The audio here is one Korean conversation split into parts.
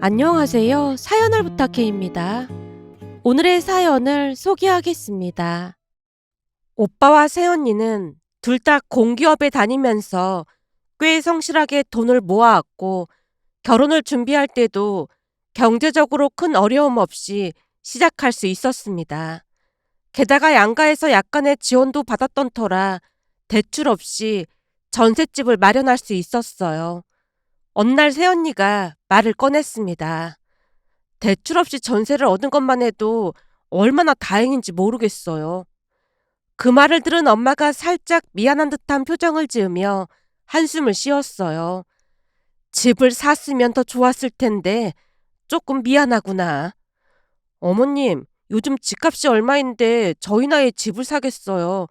안녕하세요. 사연을 부탁해입니다. 오늘의 사연을 소개하겠습니다. 오빠와 새언니는 둘 다 공기업에 다니면서 꽤 성실하게 돈을 모아왔고 결혼을 준비할 때도 경제적으로 큰 어려움 없이 시작할 수 있었습니다. 게다가 양가에서 약간의 지원도 받았던 터라 대출 없이 전셋집을 마련할 수 있었어요. 어느 날 새언니가 말을 꺼냈습니다. 대출 없이 전세를 얻은 것만 해도 얼마나 다행인지 모르겠어요. 그 말을 들은 엄마가 살짝 미안한 듯한 표정을 지으며 한숨을 쉬었어요. 집을 샀으면 더 좋았을 텐데 조금 미안하구나. 어머님, 요즘 집값이 얼마인데 저희 나이에 집을 사겠어요.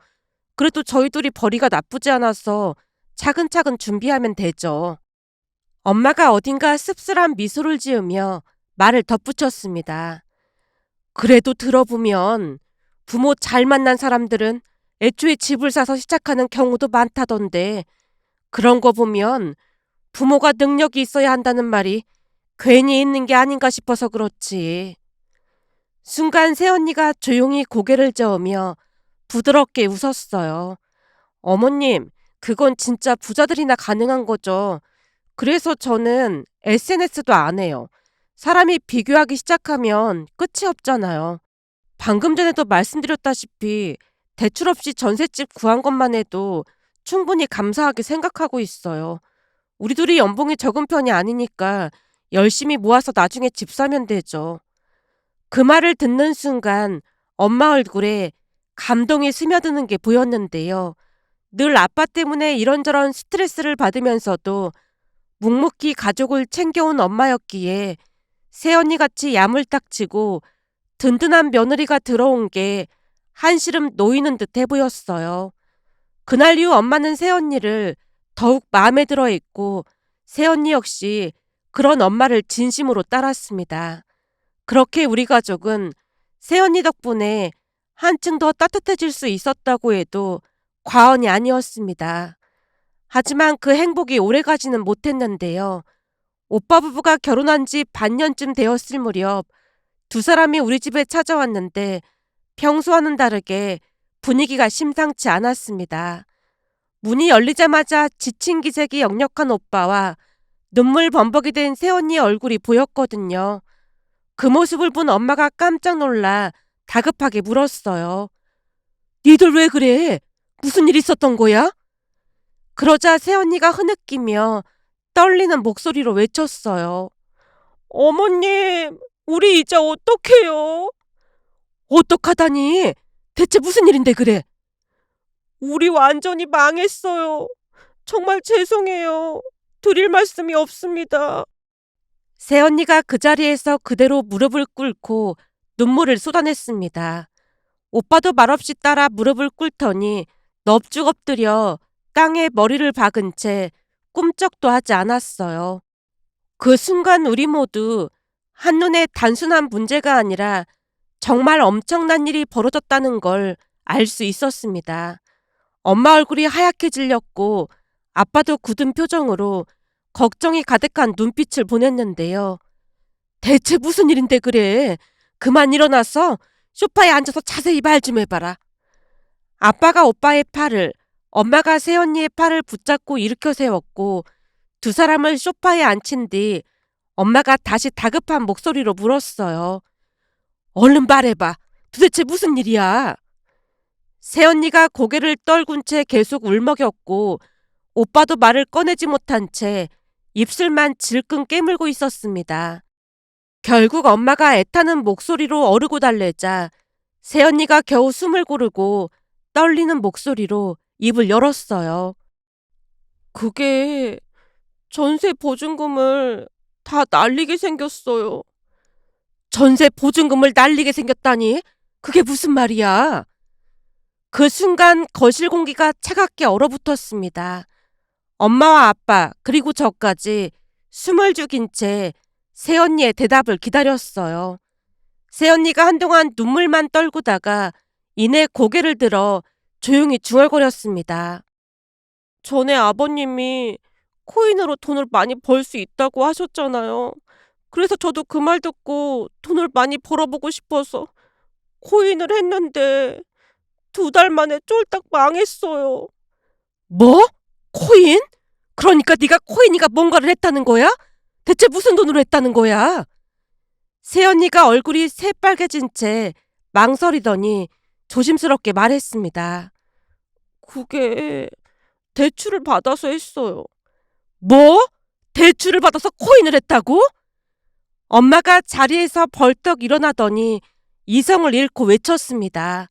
그래도 저희 둘이 벌이가 나쁘지 않아서 차근차근 준비하면 되죠. 엄마가 어딘가 씁쓸한 미소를 지으며 말을 덧붙였습니다. 그래도 들어보면 부모 잘 만난 사람들은 애초에 집을 사서 시작하는 경우도 많다던데 그런 거 보면 부모가 능력이 있어야 한다는 말이 괜히 있는 게 아닌가 싶어서 그렇지. 순간 새언니가 조용히 고개를 저으며 부드럽게 웃었어요. 어머님, 그건 진짜 부자들이나 가능한 거죠. 그래서 저는 SNS도 안 해요. 사람이 비교하기 시작하면 끝이 없잖아요. 방금 전에도 말씀드렸다시피 대출 없이 전셋집 구한 것만 해도 충분히 감사하게 생각하고 있어요. 우리 둘이 연봉이 적은 편이 아니니까 열심히 모아서 나중에 집 사면 되죠. 그 말을 듣는 순간 엄마 얼굴에 감동이 스며드는 게 보였는데요. 늘 아빠 때문에 이런저런 스트레스를 받으면서도 묵묵히 가족을 챙겨온 엄마였기에 새언니같이 야물딱지고 든든한 며느리가 들어온 게 한시름 놓이는 듯해 보였어요. 그날 이후 엄마는 새언니를 더욱 마음에 들어 했고 새언니 역시 그런 엄마를 진심으로 따랐습니다. 그렇게 우리 가족은 새언니 덕분에 한층 더 따뜻해질 수 있었다고 해도 과언이 아니었습니다. 하지만 그 행복이 오래가지는 못했는데요. 오빠 부부가 결혼한 지 반년쯤 되었을 무렵 두 사람이 우리 집에 찾아왔는데 평소와는 다르게 분위기가 심상치 않았습니다. 문이 열리자마자 지친 기색이 역력한 오빠와 눈물 범벅이 된 새언니의 얼굴이 보였거든요. 그 모습을 본 엄마가 깜짝 놀라 다급하게 물었어요. 니들 왜 그래? 무슨 일 있었던 거야? 그러자 새언니가 흐느끼며 떨리는 목소리로 외쳤어요. 어머님, 우리 이제 어떡해요? 어떡하다니? 대체 무슨 일인데 그래? 우리 완전히 망했어요. 정말 죄송해요. 드릴 말씀이 없습니다. 새언니가 그 자리에서 그대로 무릎을 꿇고 눈물을 쏟아냈습니다. 오빠도 말없이 따라 무릎을 꿇더니 넙죽 엎드려 땅에 머리를 박은 채 꿈쩍도 하지 않았어요. 그 순간 우리 모두 한눈에 단순한 문제가 아니라 정말 엄청난 일이 벌어졌다는 걸 알 수 있었습니다. 엄마 얼굴이 하얗게 질렸고 아빠도 굳은 표정으로 걱정이 가득한 눈빛을 보냈는데요. 대체 무슨 일인데 그래? 그만 일어나서 소파에 앉아서 자세히 말 좀 해봐라. 아빠가 오빠의 팔을, 엄마가 새언니의 팔을 붙잡고 일으켜 세웠고 두 사람을 소파에 앉힌 뒤 엄마가 다시 다급한 목소리로 물었어요. 얼른 말해봐. 도대체 무슨 일이야? 새언니가 고개를 떨군 채 계속 울먹였고 오빠도 말을 꺼내지 못한 채 입술만 질끈 깨물고 있었습니다. 결국 엄마가 애타는 목소리로 어르고 달래자 새언니가 겨우 숨을 고르고 떨리는 목소리로 입을 열었어요. 그게 전세 보증금을 다 날리게 생겼어요. 전세 보증금을 날리게 생겼다니? 그게 무슨 말이야? 그 순간 거실 공기가 차갑게 얼어붙었습니다. 엄마와 아빠 그리고 저까지 숨을 죽인 채 새언니의 대답을 기다렸어요. 새언니가 한동안 눈물만 떨구다가 이내 고개를 들어 조용히 중얼거렸습니다. 전에 아버님이 코인으로 돈을 많이 벌 수 있다고 하셨잖아요. 그래서 저도 그 말 듣고 돈을 많이 벌어보고 싶어서 코인을 했는데 2달 만에 쫄딱 망했어요. 뭐? 코인? 그러니까 네가 코인이가 뭔가를 했다는 거야? 대체 무슨 돈으로 했다는 거야? 새언니가 얼굴이 새빨개진 채 망설이더니 조심스럽게 말했습니다. 그게 대출을 받아서 했어요. 뭐? 대출을 받아서 코인을 했다고? 엄마가 자리에서 벌떡 일어나더니 이성을 잃고 외쳤습니다.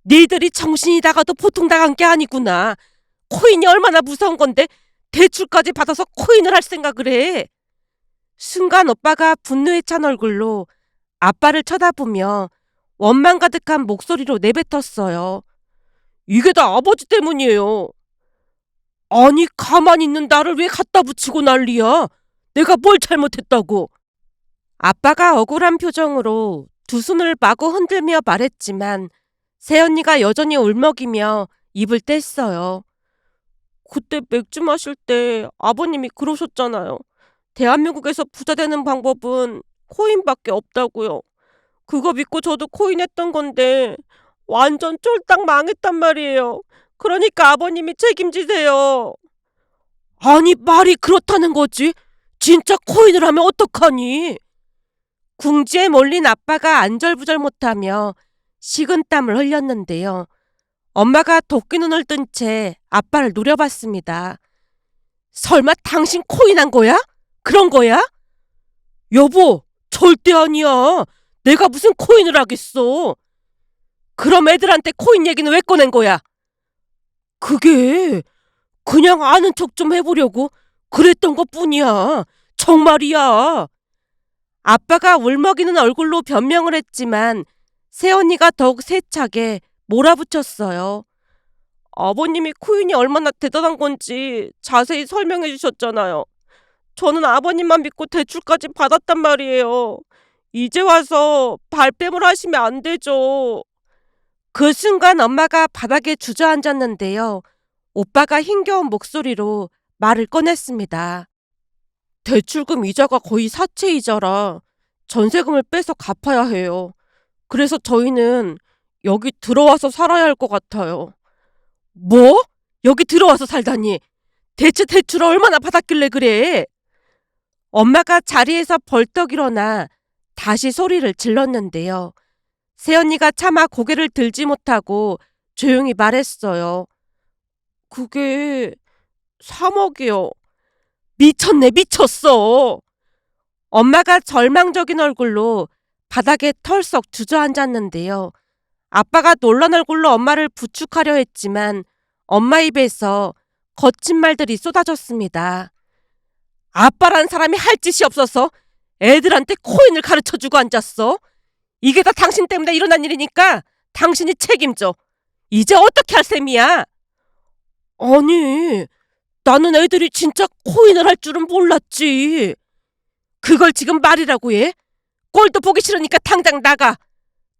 니들이 정신이 나가도 보통 나간 게 아니구나. 코인이 얼마나 무서운 건데 대출까지 받아서 코인을 할 생각을 해. 순간 오빠가 분노에 찬 얼굴로 아빠를 쳐다보며 원망 가득한 목소리로 내뱉었어요. 이게 다 아버지 때문이에요. 아니 가만히 있는 나를 왜 갖다 붙이고 난리야. 내가 뭘 잘못했다고. 아빠가 억울한 표정으로 두 손을 마구 흔들며 말했지만 새언니가 여전히 울먹이며 입을 뗐어요. 그때 맥주 마실 때 아버님이 그러셨잖아요. 대한민국에서 부자 되는 방법은 코인밖에 없다고요. 그거 믿고 저도 코인 했던 건데 완전 쫄딱 망했단 말이에요. 그러니까 아버님이 책임지세요. 아니 말이 그렇다는 거지? 진짜 코인을 하면 어떡하니? 궁지에 몰린 아빠가 안절부절 못하며 식은땀을 흘렸는데요. 엄마가 도끼 눈을 뜬 채 아빠를 노려봤습니다. 설마 당신 코인한 거야? 그런 거야? 여보, 절대 아니야. 내가 무슨 코인을 하겠어. 그럼 애들한테 코인 얘기는 왜 꺼낸 거야? 그게 그냥 아는 척 좀 해보려고 그랬던 것뿐이야. 정말이야. 아빠가 울먹이는 얼굴로 변명을 했지만 새언니가 더욱 세차게 몰아붙였어요. 아버님이 코인이 얼마나 대단한 건지 자세히 설명해 주셨잖아요. 저는 아버님만 믿고 대출까지 받았단 말이에요. 이제 와서 발뺌을 하시면 안 되죠. 그 순간 엄마가 바닥에 주저앉았는데요. 오빠가 힘겨운 목소리로 말을 꺼냈습니다. 대출금 이자가 거의 사채 이자라 전세금을 빼서 갚아야 해요. 그래서 저희는 여기 들어와서 살아야 할 것 같아요. 뭐? 여기 들어와서 살다니. 대체 대출을 얼마나 받았길래 그래? 엄마가 자리에서 벌떡 일어나 다시 소리를 질렀는데요. 새언니가 차마 고개를 들지 못하고 조용히 말했어요. 그게 3억이요. 미쳤네, 미쳤어. 엄마가 절망적인 얼굴로 바닥에 털썩 주저앉았는데요. 아빠가 놀란 얼굴로 엄마를 부축하려 했지만 엄마 입에서 거친 말들이 쏟아졌습니다. 아빠라는 사람이 할 짓이 없어서 애들한테 코인을 가르쳐주고 앉았어. 이게 다 당신 때문에 일어난 일이니까 당신이 책임져. 이제 어떻게 할 셈이야? 아니, 나는 애들이 진짜 코인을 할 줄은 몰랐지. 그걸 지금 말이라고 해? 꼴도 보기 싫으니까 당장 나가.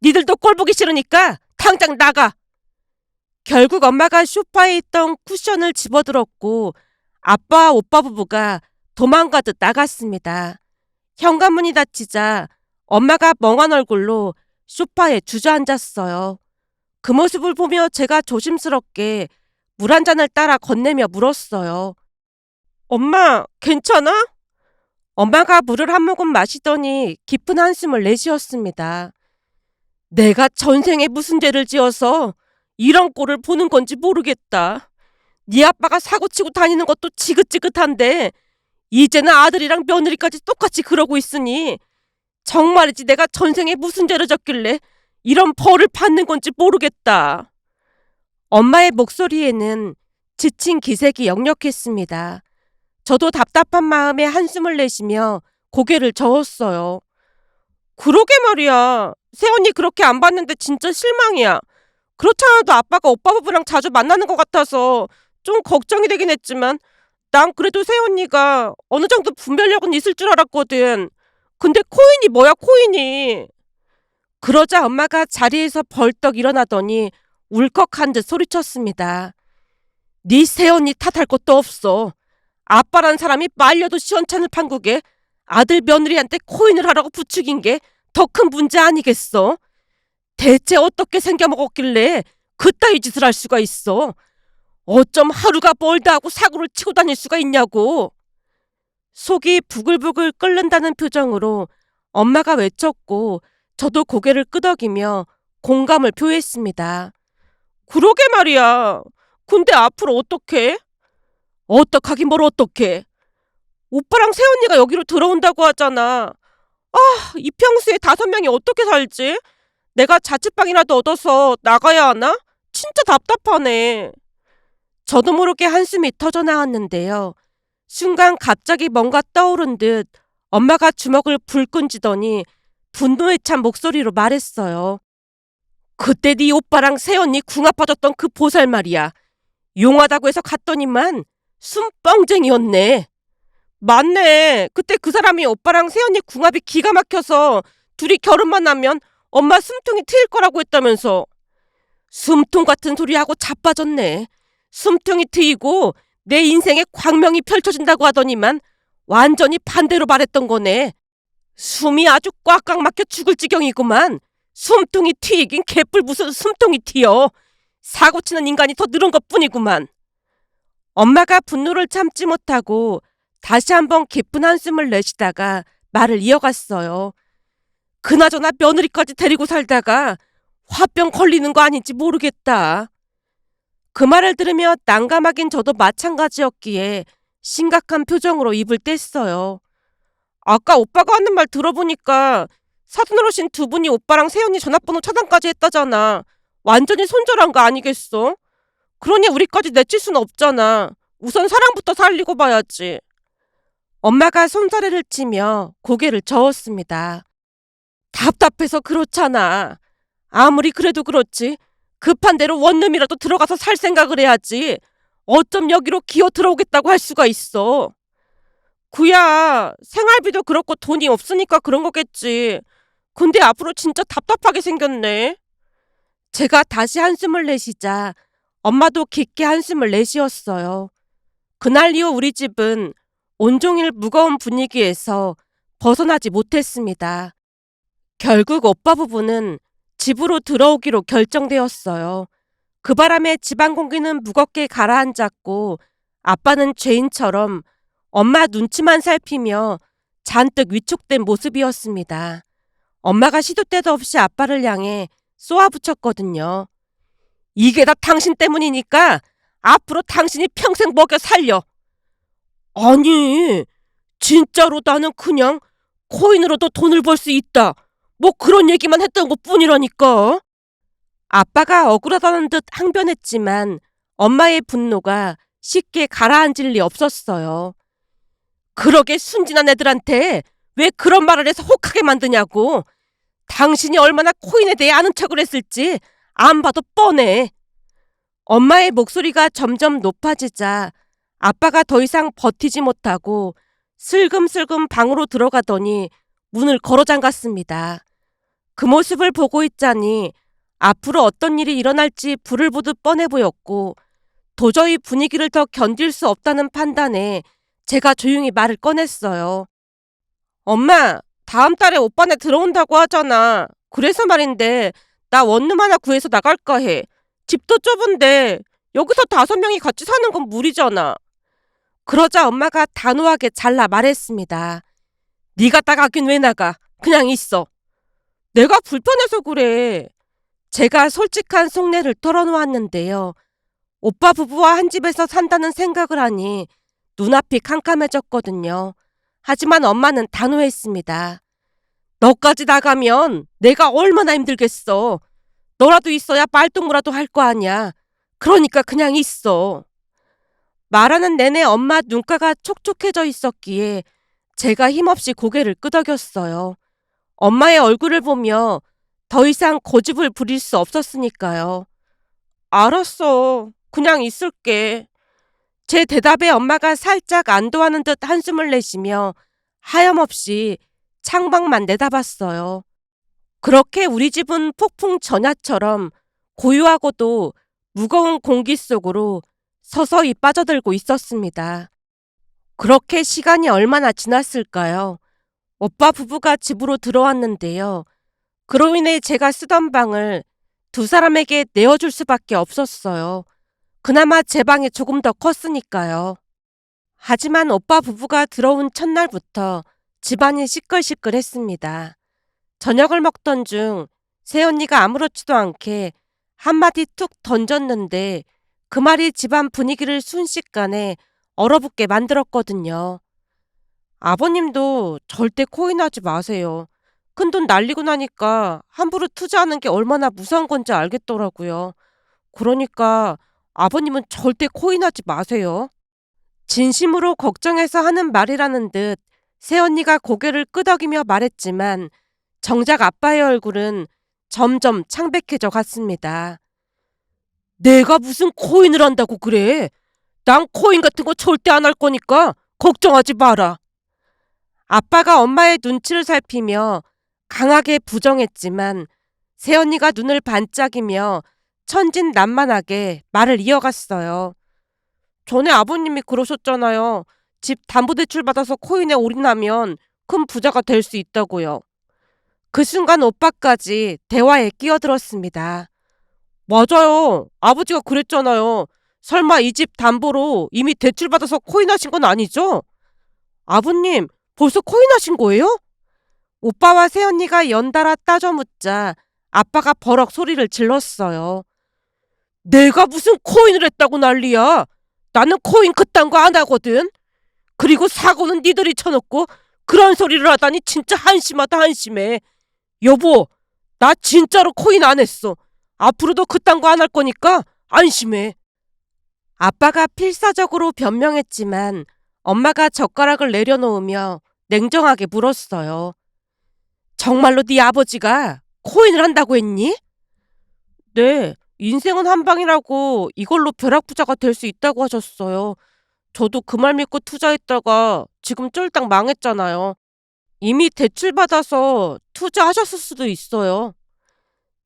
니들도 꼴 보기 싫으니까 당장 나가. 결국 엄마가 소파에 있던 쿠션을 집어들었고 아빠와 오빠 부부가 도망가듯 나갔습니다. 현관문이 닫히자 엄마가 멍한 얼굴로 소파에 주저앉았어요. 그 모습을 보며 제가 조심스럽게 물 한 잔을 따라 건네며 물었어요. 엄마, 괜찮아? 엄마가 물을 한 모금 마시더니 깊은 한숨을 내쉬었습니다. 내가 전생에 무슨 죄를 지어서 이런 꼴을 보는 건지 모르겠다. 네 아빠가 사고치고 다니는 것도 지긋지긋한데 이제는 아들이랑 며느리까지 똑같이 그러고 있으니 정말이지 내가 전생에 무슨 죄를 졌길래 이런 벌을 받는 건지 모르겠다. 엄마의 목소리에는 지친 기색이 역력했습니다. 저도 답답한 마음에 한숨을 내쉬며 고개를 저었어요. 그러게 말이야. 새언니 그렇게 안 봤는데 진짜 실망이야. 그렇지 않아도 아빠가 오빠 부부랑 자주 만나는 것 같아서 좀 걱정이 되긴 했지만 난 그래도 새언니가 어느 정도 분별력은 있을 줄 알았거든. 근데 코인이 뭐야 코인이. 그러자 엄마가 자리에서 벌떡 일어나더니 울컥한 듯 소리쳤습니다. 네 새언니 탓할 것도 없어. 아빠란 사람이 말려도 시원찮을 판국에 아들 며느리한테 코인을 하라고 부추긴 게 더 큰 문제 아니겠어? 대체 어떻게 생겨먹었길래 그따위 짓을 할 수가 있어? 어쩜 하루가 멀다 하고 사고를 치고 다닐 수가 있냐고. 속이 부글부글 끓는다는 표정으로 엄마가 외쳤고 저도 고개를 끄덕이며 공감을 표했습니다. 그러게 말이야. 근데 앞으로 어떡해? 어떡하긴 뭘 어떡해. 오빠랑 새언니가 여기로 들어온다고 하잖아. 이 평수에 5명이 어떻게 살지? 내가 자취방이라도 얻어서 나가야 하나? 진짜 답답하네. 저도 모르게 한숨이 터져 나왔는데요. 순간 갑자기 뭔가 떠오른 듯 엄마가 주먹을 불끈 쥐더니 분노에 찬 목소리로 말했어요. 그때 네 오빠랑 새언니 궁합 빠졌던 그 보살 말이야. 용하다고 해서 갔더니만 숨뻥쟁이였네. 맞네. 그때 그 사람이 오빠랑 새언니 궁합이 기가 막혀서 둘이 결혼만 하면 엄마 숨통이 트일 거라고 했다면서. 숨통 같은 소리하고 자빠졌네. 숨통이 트이고 내 인생에 광명이 펼쳐진다고 하더니만 완전히 반대로 말했던 거네. 숨이 아주 꽉꽉 막혀 죽을 지경이구만. 숨통이 트이긴 개뿔 무슨 숨통이 튀어. 사고치는 인간이 더 늘은 것뿐이구만. 엄마가 분노를 참지 못하고 다시 한번 깊은 한숨을 내쉬다가 말을 이어갔어요. 그나저나 며느리까지 데리고 살다가 화병 걸리는 거 아닌지 모르겠다. 그 말을 들으며 난감하긴 저도 마찬가지였기에 심각한 표정으로 입을 뗐어요. 아까 오빠가 하는 말 들어보니까 사돈 어르신 두 분이 오빠랑 새언니 전화번호 차단까지 했다잖아. 완전히 손절한 거 아니겠어? 그러니 우리까지 내칠 수는 없잖아. 우선 사랑부터 살리고 봐야지. 엄마가 손사래를 치며 고개를 저었습니다. 답답해서 그렇잖아. 아무리 그래도 그렇지. 급한 대로 원룸이라도 들어가서 살 생각을 해야지. 어쩜 여기로 기어 들어오겠다고 할 수가 있어. 구야, 생활비도 그렇고 돈이 없으니까 그런 거겠지. 근데 앞으로 진짜 답답하게 생겼네. 제가 다시 한숨을 내쉬자 엄마도 깊게 한숨을 내쉬었어요. 그날 이후 우리 집은 온종일 무거운 분위기에서 벗어나지 못했습니다. 결국 오빠 부부는 집으로 들어오기로 결정되었어요. 그 바람에 집안 공기는 무겁게 가라앉았고 아빠는 죄인처럼 엄마 눈치만 살피며 잔뜩 위축된 모습이었습니다. 엄마가 시도 때도 없이 아빠를 향해 쏘아붙였거든요. 이게 다 당신 때문이니까 앞으로 당신이 평생 먹여 살려. 아니, 진짜로 나는 그냥 코인으로도 돈을 벌 수 있다. 뭐 그런 얘기만 했던 것 뿐이라니까. 아빠가 억울하다는 듯 항변했지만 엄마의 분노가 쉽게 가라앉을 리 없었어요. 그러게 순진한 애들한테 왜 그런 말을 해서 혹하게 만드냐고. 당신이 얼마나 코인에 대해 아는 척을 했을지 안 봐도 뻔해. 엄마의 목소리가 점점 높아지자 아빠가 더 이상 버티지 못하고 슬금슬금 방으로 들어가더니 문을 걸어 잠갔습니다. 그 모습을 보고 있자니 앞으로 어떤 일이 일어날지 불을 보듯 뻔해 보였고 도저히 분위기를 더 견딜 수 없다는 판단에 제가 조용히 말을 꺼냈어요. 엄마, 다음 달에 오빠네 들어온다고 하잖아. 그래서 말인데 나 원룸 하나 구해서 나갈까 해. 집도 좁은데 여기서 5명이 같이 사는 건 무리잖아. 그러자 엄마가 단호하게 잘라 말했습니다. 네가 나가긴 왜 나가. 그냥 있어. 내가 불편해서 그래. 제가 솔직한 속내를 털어놓았는데요. 오빠 부부와 한 집에서 산다는 생각을 하니 눈앞이 캄캄해졌거든요. 하지만 엄마는 단호했습니다. 너까지 나가면 내가 얼마나 힘들겠어. 너라도 있어야 말동무라도 할 거 아니야. 그러니까 그냥 있어. 말하는 내내 엄마 눈가가 촉촉해져 있었기에 제가 힘없이 고개를 끄덕였어요. 엄마의 얼굴을 보며 더 이상 고집을 부릴 수 없었으니까요. 알았어. 그냥 있을게. 제 대답에 엄마가 살짝 안도하는 듯 한숨을 내쉬며 하염없이 창밖만 내다봤어요. 그렇게 우리 집은 폭풍 전야처럼 고요하고도 무거운 공기 속으로 서서히 빠져들고 있었습니다. 그렇게 시간이 얼마나 지났을까요? 오빠 부부가 집으로 들어왔는데요. 그로 인해 제가 쓰던 방을 두 사람에게 내어줄 수밖에 없었어요. 그나마 제 방이 조금 더 컸으니까요. 하지만 오빠 부부가 들어온 첫날부터 집안이 시끌시끌했습니다. 저녁을 먹던 중 새언니가 아무렇지도 않게 한마디 툭 던졌는데 그 말이 집안 분위기를 순식간에 얼어붙게 만들었거든요. 아버님도 절대 코인하지 마세요. 큰돈 날리고 나니까 함부로 투자하는 게 얼마나 무서운 건지 알겠더라고요. 그러니까 아버님은 절대 코인하지 마세요. 진심으로 걱정해서 하는 말이라는 듯 새언니가 고개를 끄덕이며 말했지만 정작 아빠의 얼굴은 점점 창백해져 갔습니다. 내가 무슨 코인을 한다고 그래? 난 코인 같은 거 절대 안 할 거니까 걱정하지 마라. 아빠가 엄마의 눈치를 살피며 강하게 부정했지만 새언니가 눈을 반짝이며 천진난만하게 말을 이어갔어요. 전에 아버님이 그러셨잖아요. 집 담보대출 받아서 코인에 올인하면 큰 부자가 될 수 있다고요. 그 순간 오빠까지 대화에 끼어들었습니다. 맞아요. 아버지가 그랬잖아요. 설마 이 집 담보로 이미 대출 받아서 코인하신 건 아니죠? 아버님, 벌써 코인하신 거예요? 오빠와 새언니가 연달아 따져 묻자 아빠가 버럭 소리를 질렀어요. 내가 무슨 코인을 했다고 난리야. 나는 코인 그딴 거 안 하거든. 그리고 사고는 니들이 쳐놓고 그런 소리를 하다니 진짜 한심하다 한심해. 여보, 나 진짜로 코인 안 했어. 앞으로도 그딴 거 안 할 거니까 안심해. 아빠가 필사적으로 변명했지만 엄마가 젓가락을 내려놓으며 냉정하게 물었어요. 정말로 네 아버지가 코인을 한다고 했니? 네, 인생은 한 방이라고 이걸로 벼락부자가 될 수 있다고 하셨어요. 저도 그 말 믿고 투자했다가 지금 쫄딱 망했잖아요. 이미 대출받아서 투자하셨을 수도 있어요.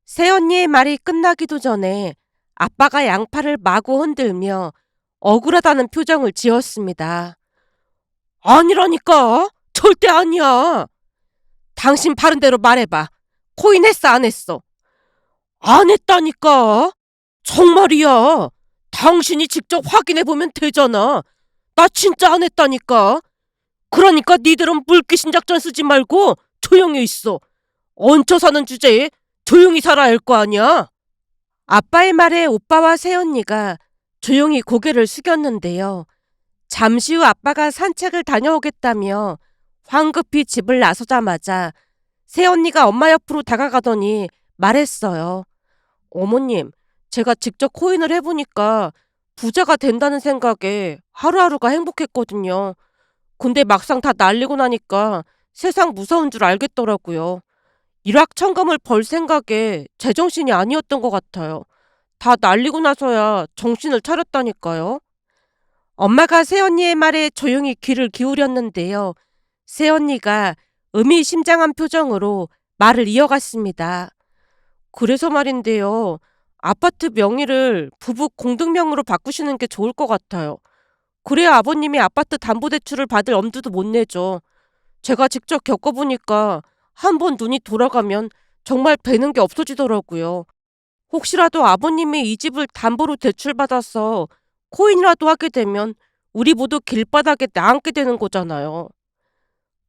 새언니의 말이 끝나기도 전에 아빠가 양팔을 마구 흔들며 억울하다는 표정을 지었습니다. 아니라니까! 절대 아니야! 당신 바른 대로 말해봐. 코인 했어, 안 했어? 안 했다니까! 정말이야! 당신이 직접 확인해보면 되잖아. 나 진짜 안 했다니까. 그러니까 니들은 물귀신 작전 쓰지 말고 조용히 있어. 얹혀 사는 주제에 조용히 살아야 할 거 아니야. 아빠의 말에 오빠와 새언니가 조용히 고개를 숙였는데요. 잠시 후 아빠가 산책을 다녀오겠다며 황급히 집을 나서자마자 새언니가 엄마 옆으로 다가가더니 말했어요. 어머님, 제가 직접 코인을 해보니까 부자가 된다는 생각에 하루하루가 행복했거든요. 근데 막상 다 날리고 나니까 세상 무서운 줄 알겠더라고요. 일확천금을 벌 생각에 제정신이 아니었던 것 같아요. 다 날리고 나서야 정신을 차렸다니까요. 엄마가 새언니의 말에 조용히 귀를 기울였는데요. 새언니가 의미심장한 표정으로 말을 이어갔습니다. 그래서 말인데요. 아파트 명의를 부부 공동명의로 바꾸시는 게 좋을 것 같아요. 그래야 아버님이 아파트 담보대출을 받을 엄두도 못 내죠. 제가 직접 겪어보니까 한 번 눈이 돌아가면 정말 되는 게 없어지더라고요. 혹시라도 아버님이 이 집을 담보로 대출받아서 코인이라도 하게 되면 우리 모두 길바닥에 나앉게 되는 거잖아요.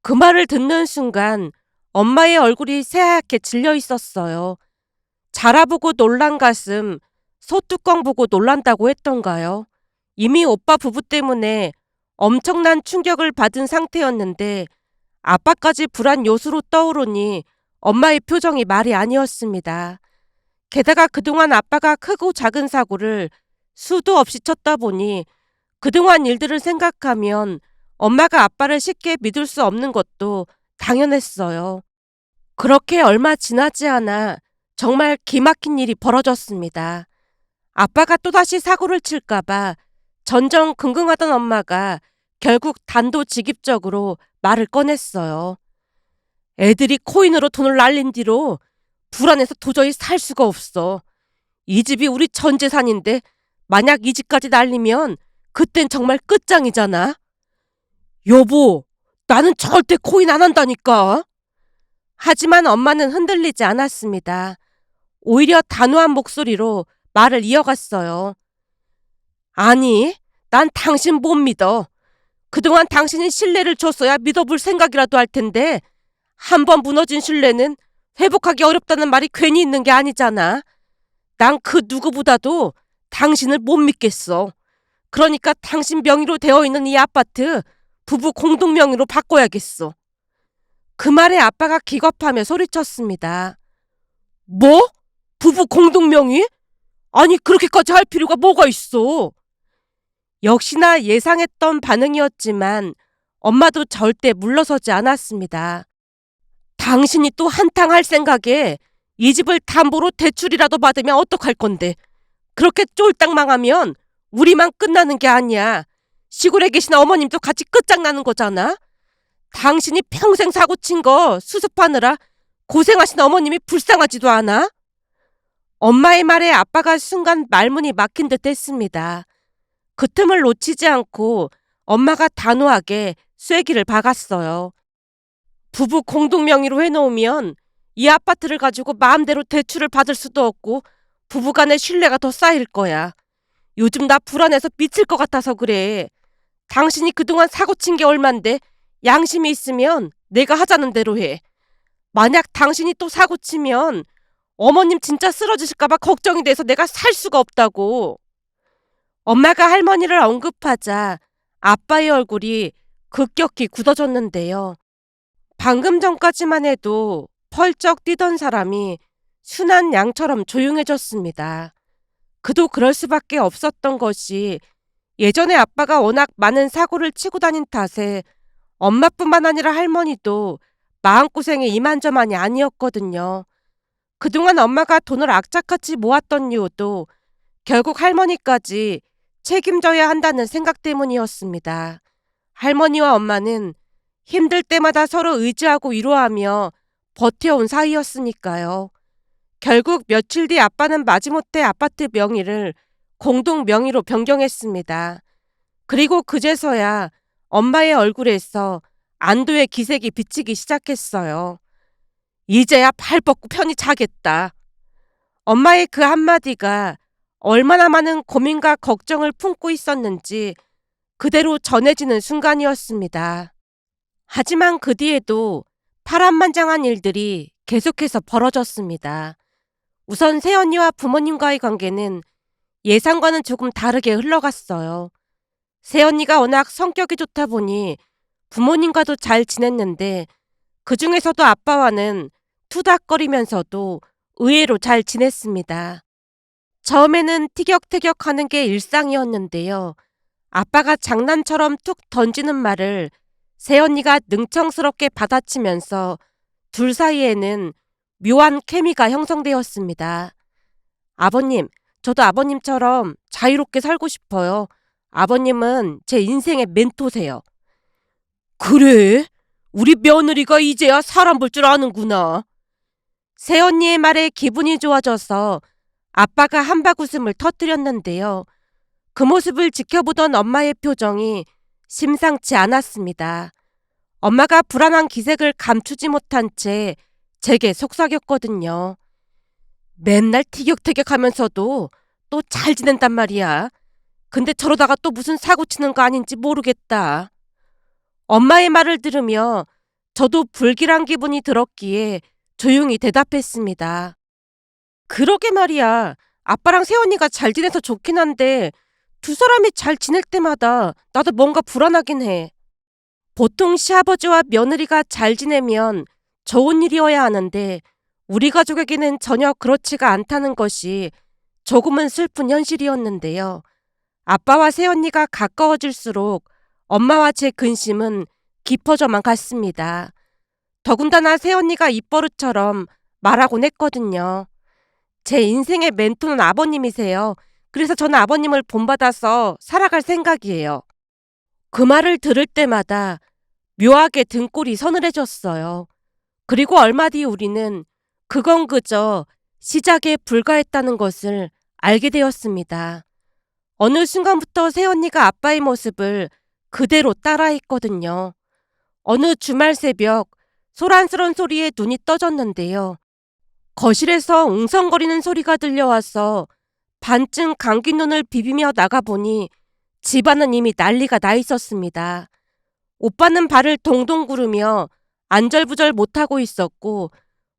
그 말을 듣는 순간 엄마의 얼굴이 새하얗게 질려 있었어요. 자라보고 놀란 가슴, 소뚜껑 보고 놀란다고 했던가요? 이미 오빠 부부 때문에 엄청난 충격을 받은 상태였는데 아빠까지 불안 요소로 떠오르니 엄마의 표정이 말이 아니었습니다. 게다가 그동안 아빠가 크고 작은 사고를 수도 없이 쳤다 보니 그동안 일들을 생각하면 엄마가 아빠를 쉽게 믿을 수 없는 것도 당연했어요. 그렇게 얼마 지나지 않아 정말 기막힌 일이 벌어졌습니다. 아빠가 또다시 사고를 칠까봐 전전긍긍하던 엄마가 결국 단도직입적으로 말을 꺼냈어요. 애들이 코인으로 돈을 날린 뒤로 불안해서 도저히 살 수가 없어. 이 집이 우리 전 재산인데 만약 이 집까지 날리면 그땐 정말 끝장이잖아. 여보, 나는 절대 코인 안 한다니까. 하지만 엄마는 흔들리지 않았습니다. 오히려 단호한 목소리로 말을 이어갔어요. 아니, 난 당신 못 믿어. 그동안 당신이 신뢰를 줬어야 믿어볼 생각이라도 할 텐데 한 번 무너진 신뢰는 회복하기 어렵다는 말이 괜히 있는 게 아니잖아. 난 그 누구보다도 당신을 못 믿겠어. 그러니까 당신 명의로 되어 있는 이 아파트 부부 공동 명의로 바꿔야겠어. 그 말에 아빠가 기겁하며 소리쳤습니다. 뭐? 부부 공동 명의? 아니 그렇게까지 할 필요가 뭐가 있어? 역시나 예상했던 반응이었지만 엄마도 절대 물러서지 않았습니다. 당신이 또 한탕 할 생각에 이 집을 담보로 대출이라도 받으면 어떡할 건데. 그렇게 쫄딱 망하면 우리만 끝나는 게 아니야. 시골에 계신 어머님도 같이 끝장나는 거잖아. 당신이 평생 사고 친 거 수습하느라 고생하신 어머님이 불쌍하지도 않아? 엄마의 말에 아빠가 순간 말문이 막힌 듯 했습니다. 그 틈을 놓치지 않고 엄마가 단호하게 쐐기를 박았어요. 부부 공동 명의로 해놓으면 이 아파트를 가지고 마음대로 대출을 받을 수도 없고 부부간의 신뢰가 더 쌓일 거야. 요즘 나 불안해서 미칠 것 같아서 그래. 당신이 그동안 사고 친 게 얼만데 양심이 있으면 내가 하자는 대로 해. 만약 당신이 또 사고 치면 어머님 진짜 쓰러지실까봐 걱정이 돼서 내가 살 수가 없다고. 엄마가 할머니를 언급하자 아빠의 얼굴이 급격히 굳어졌는데요. 방금 전까지만 해도 펄쩍 뛰던 사람이 순한 양처럼 조용해졌습니다. 그도 그럴 수밖에 없었던 것이 예전에 아빠가 워낙 많은 사고를 치고 다닌 탓에 엄마뿐만 아니라 할머니도 마음고생이 이만저만이 아니었거든요. 그동안 엄마가 돈을 악착같이 모았던 이유도 결국 할머니까지 책임져야 한다는 생각 때문이었습니다. 할머니와 엄마는 힘들 때마다 서로 의지하고 위로하며 버텨온 사이였으니까요. 결국 며칠 뒤 아빠는 마지못해 아파트 명의를 공동 명의로 변경했습니다. 그리고 그제서야 엄마의 얼굴에서 안도의 기색이 비치기 시작했어요. 이제야 발 뻗고 편히 자겠다. 엄마의 그 한마디가 얼마나 많은 고민과 걱정을 품고 있었는지 그대로 전해지는 순간이었습니다. 하지만 그 뒤에도 파란만장한 일들이 계속해서 벌어졌습니다. 우선 새언니와 부모님과의 관계는 예상과는 조금 다르게 흘러갔어요. 새언니가 워낙 성격이 좋다 보니 부모님과도 잘 지냈는데 그 중에서도 아빠와는 투닥거리면서도 의외로 잘 지냈습니다. 처음에는 티격태격하는 게 일상이었는데요. 아빠가 장난처럼 툭 던지는 말을 새언니가 능청스럽게 받아치면서 둘 사이에는 묘한 케미가 형성되었습니다. 아버님, 저도 아버님처럼 자유롭게 살고 싶어요. 아버님은 제 인생의 멘토세요. 그래? 우리 며느리가 이제야 사람 볼 줄 아는구나. 새언니의 말에 기분이 좋아져서 아빠가 한박 웃음을 터뜨렸는데요. 그 모습을 지켜보던 엄마의 표정이 심상치 않았습니다. 엄마가 불안한 기색을 감추지 못한 채 제게 속삭였거든요. 맨날 티격태격하면서도 또 잘 지낸단 말이야. 근데 저러다가 또 무슨 사고 치는 거 아닌지 모르겠다. 엄마의 말을 들으며 저도 불길한 기분이 들었기에 조용히 대답했습니다. 그러게 말이야. 아빠랑 새언니가 잘 지내서 좋긴 한데 두 사람이 잘 지낼 때마다 나도 뭔가 불안하긴 해. 보통 시아버지와 며느리가 잘 지내면 좋은 일이어야 하는데 우리 가족에게는 전혀 그렇지가 않다는 것이 조금은 슬픈 현실이었는데요. 아빠와 새언니가 가까워질수록 엄마와 제 근심은 깊어져만 갔습니다. 더군다나 새언니가 입버릇처럼 말하곤 했거든요. 제 인생의 멘토는 아버님이세요. 그래서 저는 아버님을 본받아서 살아갈 생각이에요. 그 말을 들을 때마다 묘하게 등골이 서늘해졌어요. 그리고 얼마 뒤 우리는 그건 그저 시작에 불과했다는 것을 알게 되었습니다. 어느 순간부터 새언니가 아빠의 모습을 그대로 따라했거든요. 어느 주말 새벽 소란스런 소리에 눈이 떠졌는데요. 거실에서 웅성거리는 소리가 들려와서 반쯤 감긴 눈을 비비며 나가보니 집안은 이미 난리가 나 있었습니다. 오빠는 발을 동동 구르며 안절부절 못하고 있었고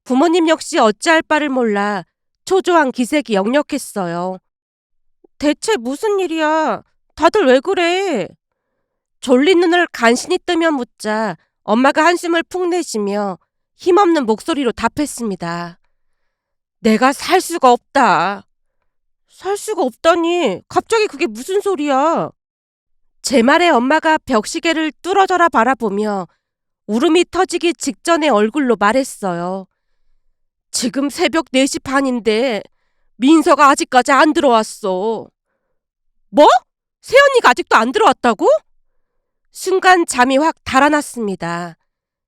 부모님 역시 어찌할 바를 몰라 초조한 기색이 역력했어요. 대체 무슨 일이야? 다들 왜 그래? 졸린 눈을 간신히 뜨며 묻자 엄마가 한숨을 푹 내쉬며 힘없는 목소리로 답했습니다. 내가 살 수가 없다. 살 수가 없다니 갑자기 그게 무슨 소리야? 제 말에 엄마가 벽시계를 뚫어져라 바라보며 울음이 터지기 직전의 얼굴로 말했어요. 지금 새벽 4시 반인데 민서가 아직까지 안 들어왔어. 뭐? 새언니가 아직도 안 들어왔다고? 순간 잠이 확 달아났습니다.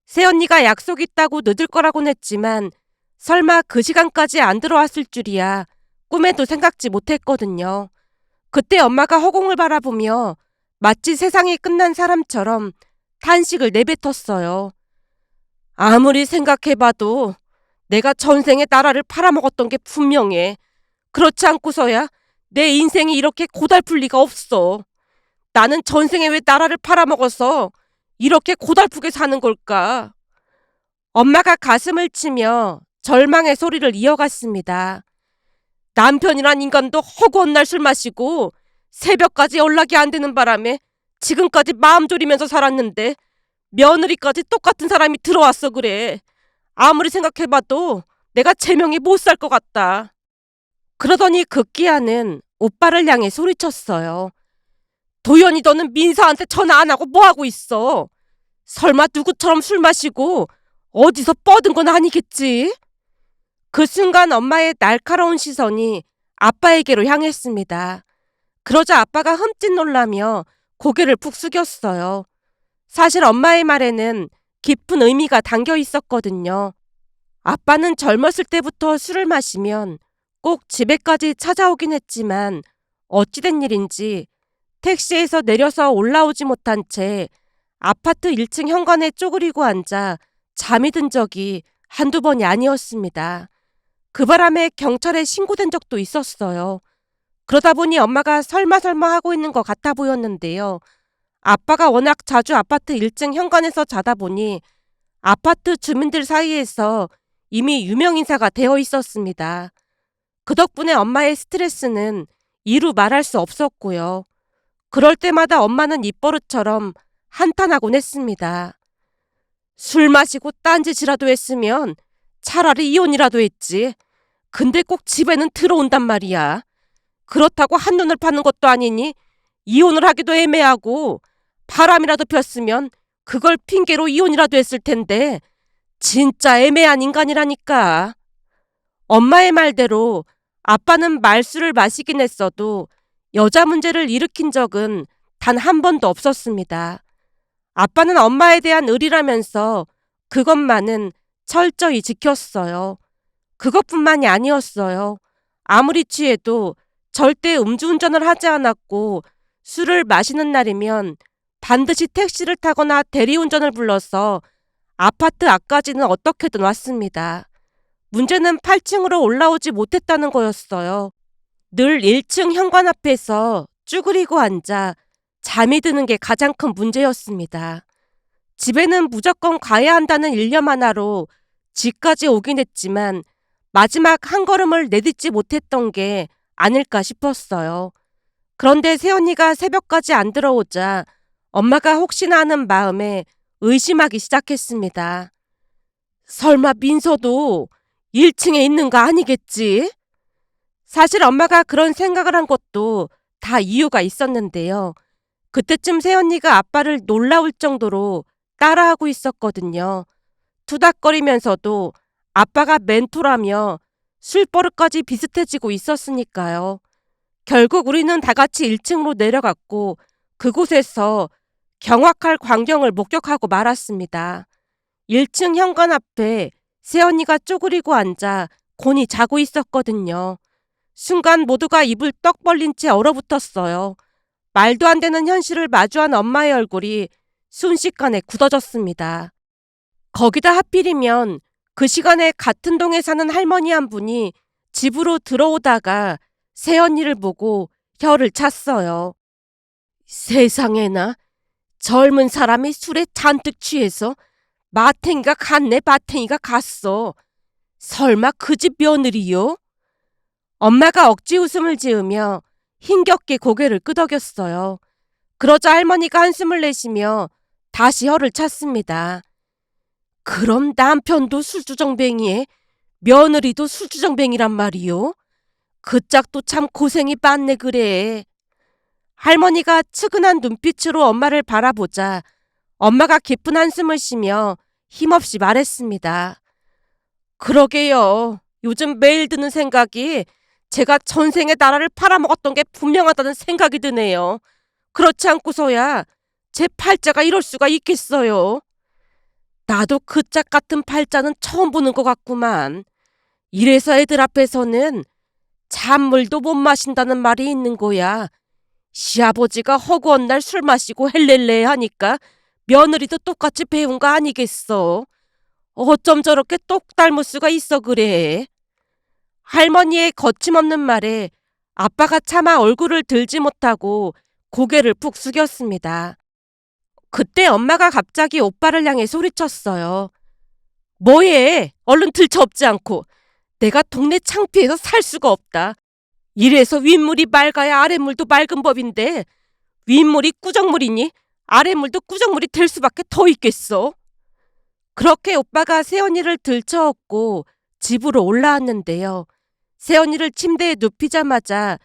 새언니가 약속 있다고 늦을 거라고는 했지만 설마 그 시간까지 안 들어왔을 줄이야 꿈에도 생각지 못했거든요. 그때 엄마가 허공을 바라보며 마치 세상이 끝난 사람처럼 탄식을 내뱉었어요. 아무리 생각해봐도 내가 전생에 나라를 팔아먹었던 게 분명해. 그렇지 않고서야 내 인생이 이렇게 고달플 리가 없어. 나는 전생에 왜 나라를 팔아먹어서 이렇게 고달프게 사는 걸까? 엄마가 가슴을 치며 절망의 소리를 이어갔습니다. 남편이란 인간도 허구한 날 술 마시고 새벽까지 연락이 안 되는 바람에 지금까지 마음 졸이면서 살았는데 며느리까지 똑같은 사람이 들어왔어 그래. 아무리 생각해봐도 내가 제명이 못 살 것 같다. 그러더니 급기야는 오빠를 향해 소리쳤어요. 도연이 너는 민서한테 전화 안 하고 뭐하고 있어? 설마 누구처럼 술 마시고 어디서 뻗은 건 아니겠지? 그 순간 엄마의 날카로운 시선이 아빠에게로 향했습니다. 그러자 아빠가 흠칫 놀라며 고개를 푹 숙였어요. 사실 엄마의 말에는 깊은 의미가 담겨 있었거든요. 아빠는 젊었을 때부터 술을 마시면 꼭 집에까지 찾아오긴 했지만 어찌된 일인지 택시에서 내려서 올라오지 못한 채 아파트 1층 현관에 쪼그리고 앉아 잠이 든 적이 한두 번이 아니었습니다. 그 바람에 경찰에 신고된 적도 있었어요. 그러다 보니 엄마가 설마 하고 있는 것 같아 보였는데요. 아빠가 워낙 자주 아파트 1층 현관에서 자다 보니 아파트 주민들 사이에서 이미 유명인사가 되어 있었습니다. 그 덕분에 엄마의 스트레스는 이루 말할 수 없었고요. 그럴 때마다 엄마는 입버릇처럼 한탄하곤 했습니다. 술 마시고 딴짓이라도 했으면 차라리 이혼이라도 했지. 근데 꼭 집에는 들어온단 말이야. 그렇다고 한눈을 파는 것도 아니니 이혼을 하기도 애매하고 바람이라도 폈으면 그걸 핑계로 이혼이라도 했을 텐데 진짜 애매한 인간이라니까. 엄마의 말대로 아빠는 말술을 마시긴 했어도 여자 문제를 일으킨 적은 단 한 번도 없었습니다. 아빠는 엄마에 대한 의리라면서 그것만은 철저히 지켰어요. 그것뿐만이 아니었어요. 아무리 취해도 절대 음주운전을 하지 않았고 술을 마시는 날이면 반드시 택시를 타거나 대리운전을 불러서 아파트 앞까지는 어떻게든 왔습니다. 문제는 8층으로 올라오지 못했다는 거였어요. 늘 1층 현관 앞에서 쭈그리고 앉아 잠이 드는 게 가장 큰 문제였습니다. 집에는 무조건 가야 한다는 일념 하나로 집까지 오긴 했지만 마지막 한 걸음을 내딛지 못했던 게 아닐까 싶었어요. 그런데 새언니가 새벽까지 안 들어오자 엄마가 혹시나 하는 마음에 의심하기 시작했습니다. 설마 민서도 1층에 있는 거 아니겠지? 사실 엄마가 그런 생각을 한 것도 다 이유가 있었는데요. 그때쯤 새언니가 아빠를 놀라울 정도로 따라하고 있었거든요. 투닥거리면서도 아빠가 멘토라며 술버릇까지 비슷해지고 있었으니까요. 결국 우리는 다 같이 1층으로 내려갔고 그곳에서 경악할 광경을 목격하고 말았습니다. 1층 현관 앞에 새언니가 쪼그리고 앉아 곤히 자고 있었거든요. 순간 모두가 입을 떡 벌린 채 얼어붙었어요. 말도 안 되는 현실을 마주한 엄마의 얼굴이 순식간에 굳어졌습니다. 거기다 하필이면 그 시간에 같은 동에 사는 할머니 한 분이 집으로 들어오다가 새언니를 보고 혀를 찼어요. 세상에나, 젊은 사람이 술에 잔뜩 취해서 마탱이가 갔네 마탱이가 갔어. 설마 그 집 며느리요? 엄마가 억지 웃음을 지으며 힘겹게 고개를 끄덕였어요. 그러자 할머니가 한숨을 내쉬며 다시 혀를 찼습니다. 그럼 남편도 술주정뱅이에 며느리도 술주정뱅이란 말이요? 그 짝도 참 고생이 많네 그래. 할머니가 측은한 눈빛으로 엄마를 바라보자 엄마가 깊은 한숨을 쉬며 힘없이 말했습니다. 그러게요. 요즘 매일 드는 생각이 제가 전생에 나라를 팔아먹었던 게 분명하다는 생각이 드네요. 그렇지 않고서야 제 팔자가 이럴 수가 있겠어요. 나도 그 짝 같은 팔자는 처음 보는 것 같구만. 이래서 애들 앞에서는 잔물도 못 마신다는 말이 있는 거야. 시아버지가 허구한 날 술 마시고 헬렐레 하니까 며느리도 똑같이 배운 거 아니겠어. 어쩜 저렇게 똑 닮을 수가 있어 그래. 할머니의 거침없는 말에 아빠가 차마 얼굴을 들지 못하고 고개를 푹 숙였습니다. 그때 엄마가 갑자기 오빠를 향해 소리쳤어요. 뭐해? 얼른 들쳐업지 않고. 내가 동네 창피해서 살 수가 없다. 이래서 윗물이 맑아야 아랫물도 맑은 법인데 윗물이 꾸정물이니 아랫물도 꾸정물이 될 수밖에 더 있겠어. 그렇게 오빠가 새언니를 들쳐업고 집으로 올라왔는데요. 새언니를 침대에 눕히자마자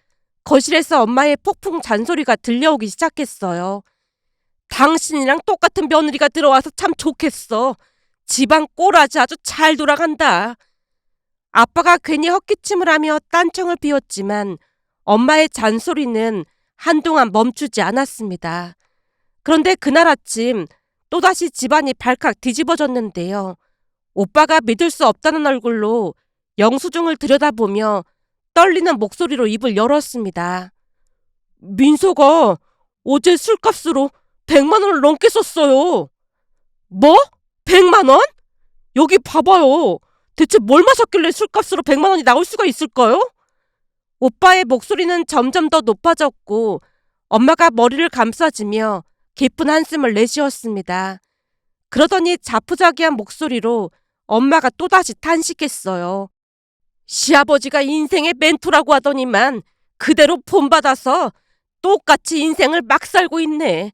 거실에서 엄마의 폭풍 잔소리가 들려오기 시작했어요. 당신이랑 똑같은 며느리가 들어와서 참 좋겠어. 집안 꼬라지 아주 잘 돌아간다. 아빠가 괜히 헛기침을 하며 딴청을 피웠지만 엄마의 잔소리는 한동안 멈추지 않았습니다. 그런데 그날 아침 또다시 집안이 발칵 뒤집어졌는데요. 오빠가 믿을 수 없다는 얼굴로 영수증을 들여다보며 떨리는 목소리로 입을 열었습니다. 민서가 어제 술값으로 100만 원을 넘게 썼어요. 뭐? 100만 원? 여기 봐봐요. 대체 뭘 마셨길래 술값으로 100만 원이 나올 수가 있을까요? 오빠의 목소리는 점점 더 높아졌고 엄마가 머리를 감싸주며 깊은 한숨을 내쉬었습니다. 그러더니 자푸자기한 목소리로 엄마가 또다시 탄식했어요. 시아버지가 인생의 멘토라고 하더니만 그대로 본받아서 똑같이 인생을 막 살고 있네.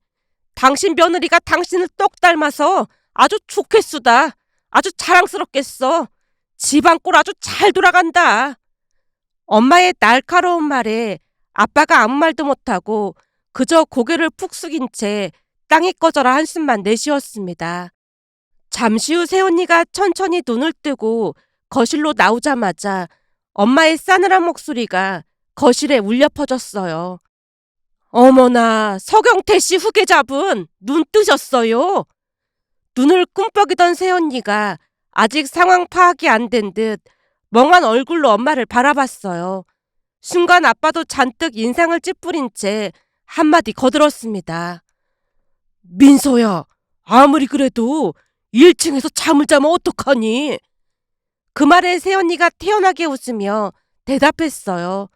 당신 며느리가 당신을 똑 닮아서 아주 좋겠수다. 아주 자랑스럽겠어. 집안 꼴 아주 잘 돌아간다. 엄마의 날카로운 말에 아빠가 아무 말도 못하고 그저 고개를 푹 숙인 채 땅이 꺼져라 한숨만 내쉬었습니다. 잠시 후 새언니가 천천히 눈을 뜨고 거실로 나오자마자 엄마의 싸늘한 목소리가 거실에 울려 퍼졌어요. 어머나, 서경태 씨 후계자분 눈 뜨셨어요. 눈을 꿈뻑이던 새언니가 아직 상황 파악이 안 된 듯 멍한 얼굴로 엄마를 바라봤어요. 순간 아빠도 잔뜩 인상을 찌푸린 채 한마디 거들었습니다. 민서야, 아무리 그래도 1층에서 잠을 자면 어떡하니? 그 말에 새언니가 태연하게 웃으며 대답했어요.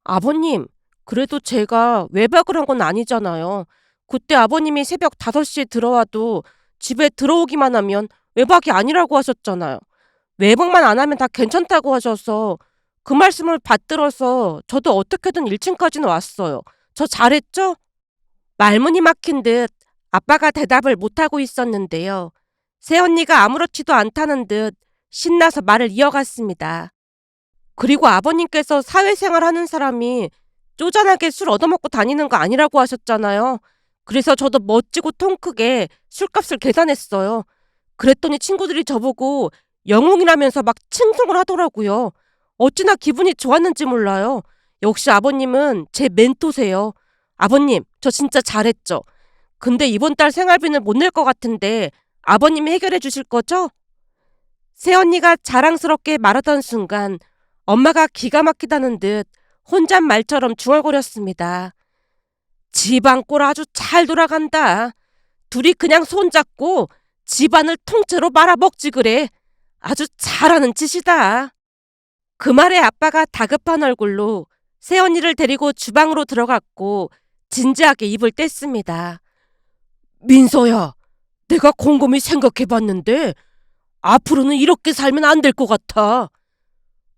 아버님, 그래도 제가 외박을 한 건 아니잖아요. 그때 아버님이 새벽 5시에 들어와도 집에 들어오기만 하면 외박이 아니라고 하셨잖아요. 외박만 안 하면 다 괜찮다고 하셔서 그 말씀을 받들어서 저도 어떻게든 1층까지는 왔어요. 저 잘했죠? 말문이 막힌 듯 아빠가 대답을 못하고 있었는데요. 새언니가 아무렇지도 않다는 듯 신나서 말을 이어갔습니다. 그리고 아버님께서 사회생활 하는 사람이 쪼잔하게 술 얻어먹고 다니는 거 아니라고 하셨잖아요. 그래서 저도 멋지고 통 크게 술값을 계산했어요. 그랬더니 친구들이 저보고 영웅이라면서 막 칭송을 하더라고요. 어찌나 기분이 좋았는지 몰라요. 역시 아버님은 제 멘토세요. 아버님, 저 진짜 잘했죠? 근데 이번 달 생활비는 못 낼 것 같은데 아버님이 해결해 주실 거죠? 새언니가 자랑스럽게 말하던 순간 엄마가 기가 막히다는 듯 혼잣말처럼 중얼거렸습니다. 집안 꼴 아주 잘 돌아간다. 둘이 그냥 손잡고 집안을 통째로 말아먹지 그래. 아주 잘하는 짓이다. 그 말에 아빠가 다급한 얼굴로 새언니를 데리고 주방으로 들어갔고 진지하게 입을 뗐습니다. 민서야, 내가 곰곰이 생각해봤는데 앞으로는 이렇게 살면 안 될 것 같아.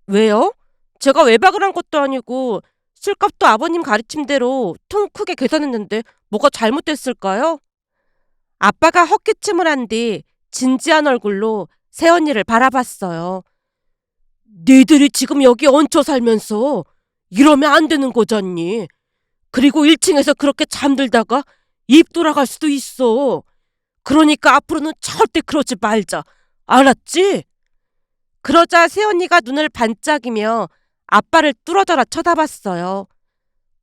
왜요? 제가 외박을 한 것도 아니고 술값도 아버님 가르침대로 통 크게 계산했는데 뭐가 잘못됐을까요? 아빠가 헛기침을 한 뒤 진지한 얼굴로 새언니를 바라봤어요. 니들이 지금 여기 얹혀 살면서 이러면 안 되는 거잖니. 그리고 1층에서 그렇게 잠들다가 입 돌아갈 수도 있어. 그러니까 앞으로는 절대 그러지 말자. 알았지? 그러자 새언니가 눈을 반짝이며 아빠를 뚫어져라 쳐다봤어요.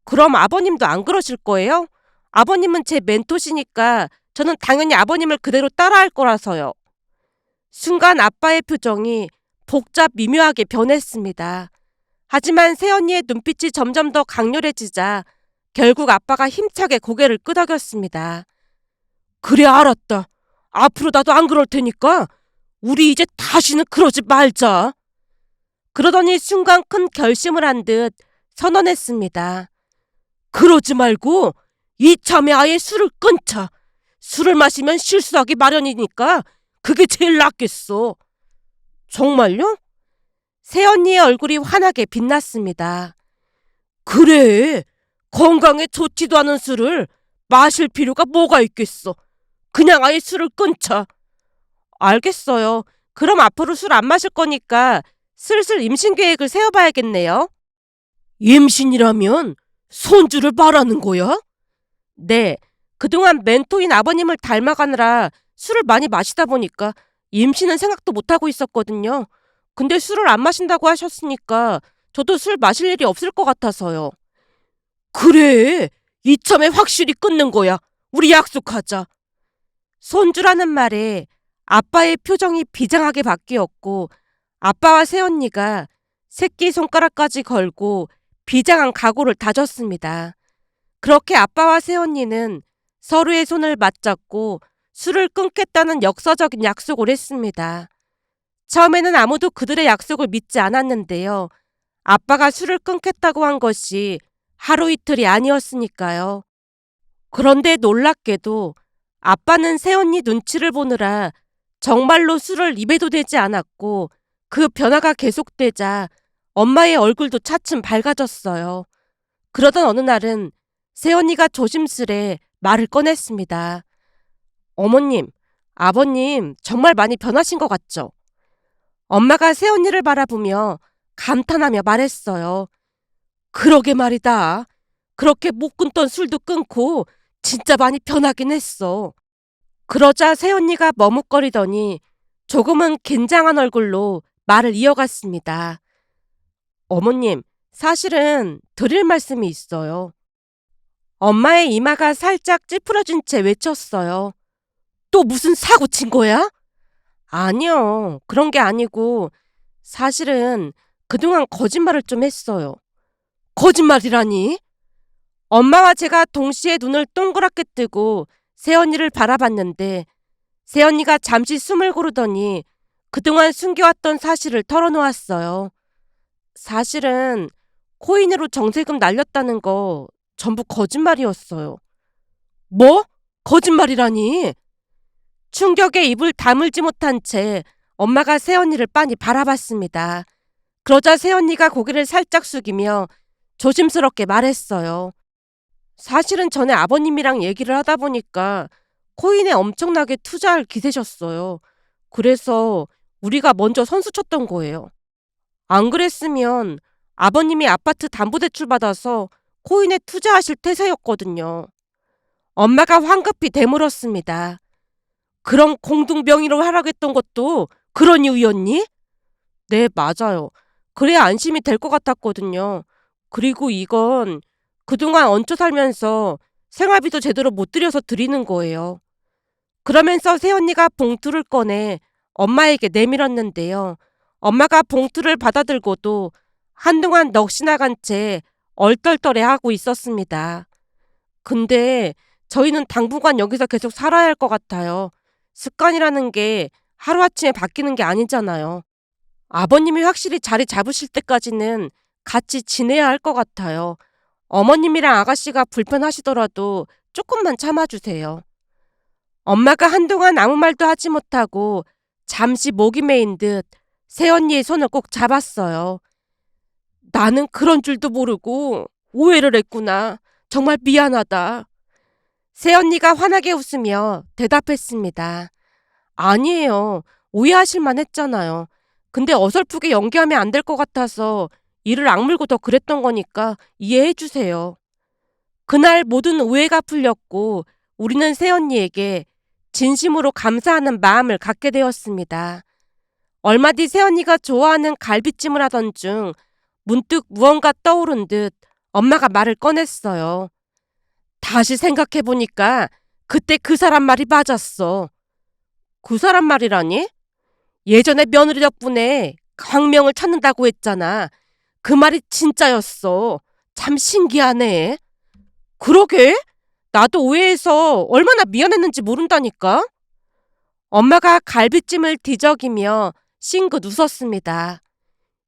그럼 아버님도 안 그러실 거예요? 아버님은 제 멘토시니까 저는 당연히 아버님을 그대로 따라할 거라서요. 순간 아빠의 표정이 복잡 미묘하게 변했습니다. 하지만 새언니의 눈빛이 점점 더 강렬해지자 결국 아빠가 힘차게 고개를 끄덕였습니다. 그래, 알았다. 앞으로 나도 안 그럴 테니까 우리 이제 다시는 그러지 말자. 그러더니 순간 큰 결심을 한 듯 선언했습니다. 그러지 말고 이참에 아예 술을 끊자. 술을 마시면 실수하기 마련이니까 그게 제일 낫겠어. 정말요? 새언니의 얼굴이 환하게 빛났습니다. 그래, 건강에 좋지도 않은 술을 마실 필요가 뭐가 있겠어. 그냥 아예 술을 끊자. 알겠어요. 그럼 앞으로 술 안 마실 거니까 슬슬 임신 계획을 세워봐야겠네요. 임신이라면 손주를 말하는 거야? 네, 그동안 멘토인 아버님을 닮아가느라 술을 많이 마시다 보니까 임신은 생각도 못하고 있었거든요. 근데 술을 안 마신다고 하셨으니까 저도 술 마실 일이 없을 것 같아서요. 그래, 이참에 확실히 끊는 거야. 우리 약속하자. 손주라는 말에 아빠의 표정이 비장하게 바뀌었고 아빠와 새언니가 새끼손가락까지 걸고 비장한 각오를 다졌습니다. 그렇게 아빠와 새언니는 서로의 손을 맞잡고 술을 끊겠다는 역사적인 약속을 했습니다. 처음에는 아무도 그들의 약속을 믿지 않았는데요. 아빠가 술을 끊겠다고 한 것이 하루 이틀이 아니었으니까요. 그런데 놀랍게도 아빠는 새언니 눈치를 보느라 정말로 술을 입에도 대지 않았고 그 변화가 계속되자 엄마의 얼굴도 차츰 밝아졌어요. 그러던 어느 날은 새언니가 조심스레 말을 꺼냈습니다. 어머님, 아버님 정말 많이 변하신 것 같죠? 엄마가 새언니를 바라보며 감탄하며 말했어요. 그러게 말이다. 그렇게 못 끊던 술도 끊고 진짜 많이 변하긴 했어. 그러자 새언니가 머뭇거리더니 조금은 긴장한 얼굴로 말을 이어갔습니다. 어머님, 사실은 드릴 말씀이 있어요. 엄마의 이마가 살짝 찌푸려진 채 외쳤어요. 또 무슨 사고 친 거야? 아니요, 그런 게 아니고 사실은 그동안 거짓말을 좀 했어요. 거짓말이라니? 엄마와 제가 동시에 눈을 동그랗게 뜨고 새언니를 바라봤는데 새언니가 잠시 숨을 고르더니 그동안 숨겨왔던 사실을 털어놓았어요. 사실은 코인으로 정세금 날렸다는 거 전부 거짓말이었어요. 뭐? 거짓말이라니? 충격에 입을 다물지 못한 채 엄마가 새언니를 빤히 바라봤습니다. 그러자 새언니가 고개를 살짝 숙이며 조심스럽게 말했어요. 사실은 전에 아버님이랑 얘기를 하다 보니까 코인에 엄청나게 투자할 기세셨어요. 그래서 우리가 먼저 선수 쳤던 거예요. 안 그랬으면 아버님이 아파트 담보대출 받아서 코인에 투자하실 태세였거든요. 엄마가 황급히 되물었습니다. 그럼 공동명의로 하라고 했던 것도 그런 이유였니? 네, 맞아요. 그래야 안심이 될 것 같았거든요. 그리고 이건 그동안 얹혀 살면서 생활비도 제대로 못 들여서 드리는 거예요. 그러면서 새언니가 봉투를 꺼내 엄마에게 내밀었는데요. 엄마가 봉투를 받아들고도 한동안 넋이 나간 채 얼떨떨해하고 있었습니다. 근데 저희는 당분간 여기서 계속 살아야 할 것 같아요. 습관이라는 게 하루아침에 바뀌는 게 아니잖아요. 아버님이 확실히 자리 잡으실 때까지는 같이 지내야 할 것 같아요. 어머님이랑 아가씨가 불편하시더라도 조금만 참아주세요. 엄마가 한동안 아무 말도 하지 못하고 잠시 목이 메인 듯 새언니의 손을 꼭 잡았어요. 나는 그런 줄도 모르고 오해를 했구나. 정말 미안하다. 새언니가 환하게 웃으며 대답했습니다. 아니에요. 오해하실 만했잖아요. 근데 어설프게 연기하면 안 될 것 같아서 이를 악물고 더 그랬던 거니까 이해해 주세요. 그날 모든 오해가 풀렸고 우리는 새언니에게 진심으로 감사하는 마음을 갖게 되었습니다. 얼마 뒤 새언니가 좋아하는 갈비찜을 하던 중 문득 무언가 떠오른 듯 엄마가 말을 꺼냈어요. 다시 생각해보니까 그때 그 사람 말이 맞았어. 그 사람 말이라니? 예전에 며느리 덕분에 광명을 찾는다고 했잖아. 그 말이 진짜였어. 참 신기하네. 그러게? 나도 오해해서 얼마나 미안했는지 모른다니까? 엄마가 갈비찜을 뒤적이며 싱긋 웃었습니다.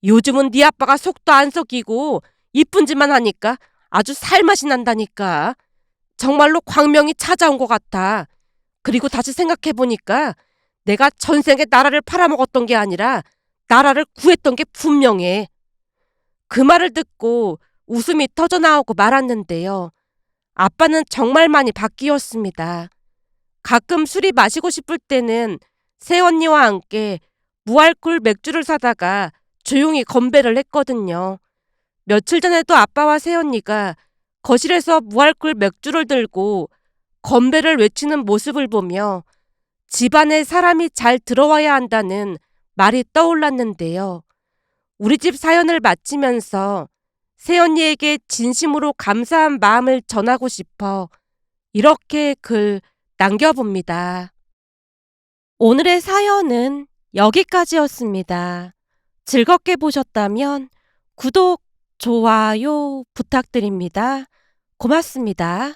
요즘은 네 아빠가 속도 안 썩이고 이쁜 짓만 하니까 아주 살맛이 난다니까. 정말로 광명이 찾아온 것 같아. 그리고 다시 생각해보니까 내가 전생에 나라를 팔아먹었던 게 아니라 나라를 구했던 게 분명해. 그 말을 듣고 웃음이 터져나오고 말았는데요. 아빠는 정말 많이 바뀌었습니다. 가끔 술이 마시고 싶을 때는 새언니와 함께 무알콜 맥주를 사다가 조용히 건배를 했거든요. 며칠 전에도 아빠와 새언니가 거실에서 무알콜 맥주를 들고 건배를 외치는 모습을 보며 집안에 사람이 잘 들어와야 한다는 말이 떠올랐는데요. 우리 집 사연을 마치면서 새언니에게 진심으로 감사한 마음을 전하고 싶어 이렇게 글 남겨봅니다. 오늘의 사연은 여기까지였습니다. 즐겁게 보셨다면 구독, 좋아요 부탁드립니다. 고맙습니다.